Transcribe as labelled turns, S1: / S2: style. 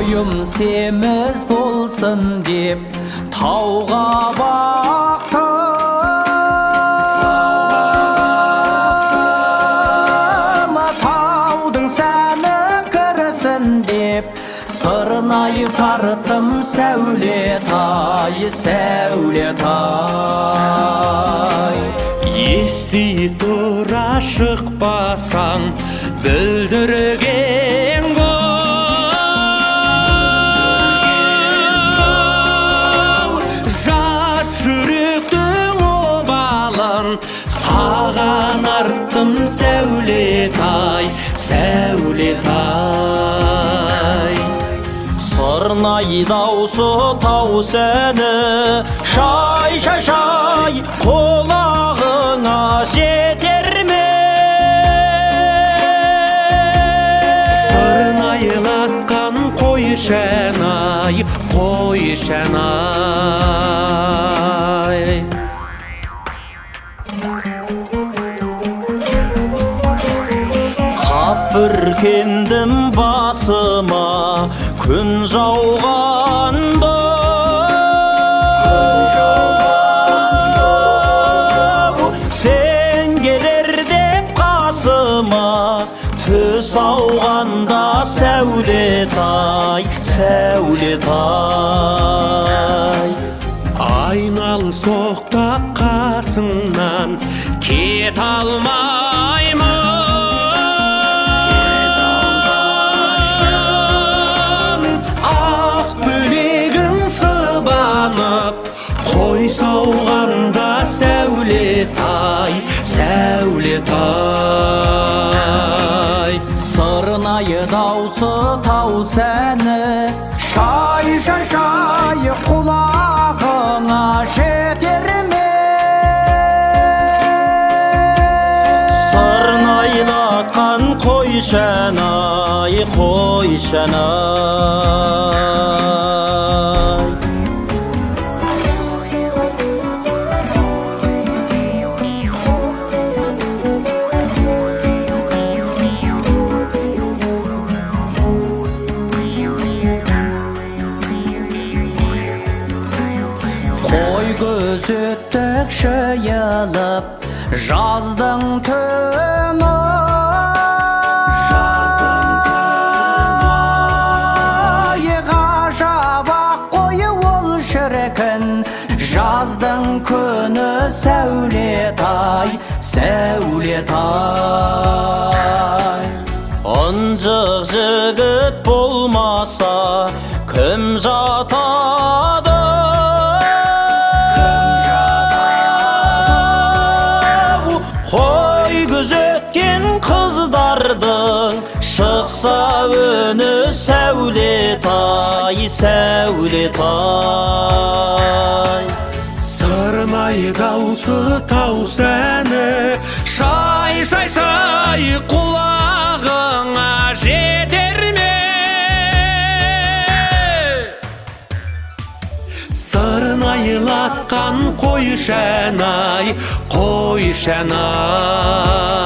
S1: Бойым семіз болсын деп тауға бақтым, таудың сәні кірсін деп сырнайып тарттым. Сәулетай, сәулетай,
S2: ести тұра шықпасаң бүлдірген бұл жас жүректің обалын саған арттым. Сәулетай, сәулетай,
S1: сырнай даусы тау сәні шай шай шай құлағыңа жетер ме?
S2: сырнайлатқан қой шәнай, қой шәнай.
S1: Қап бүркендім басыма күн жауғанда, сен келер деп қасыма түс ауғанда. Сәулетай, сәулетай,
S2: айнал соқтап қасыңнан кет алмаймын. Ақ білегің сыбанып қой сауғанда. Сәулетай, сәулетай,
S1: сырнайы даусы тау сәні шай шай шай құлағыңа жетер ме? Сырнайлатқан қой шәнай, қой шәнай. Қой көз өттік шүйіліп жаздың түні, ғажап ақ қой ол шіркін жаздың күні. Сәулетай, сәулетай, ынжық жігіт болмаса кім жатады? Қой күзеткен қыздардың шықса үні. Сәулетай, сәулетай,
S2: сырнай даусы тау сәні шай шай шай құлағыңа жетер ме? сырнайлатқан қой шәнай, қой шәнай,
S1: сырнайы даусы тау сәні шай шай шай құлағыңа жетер ме? Сырнайлатқан қой шәнай, қой шәнай, сырнайы даусы тау сәні шай шай шай құлағыңа жетер ме? Сырнайы даусы тау сәні шай шай шай құлағыңа жетер ме? Сырнайы даусы тау сәні шай шай шай құлағыңа жетер ме?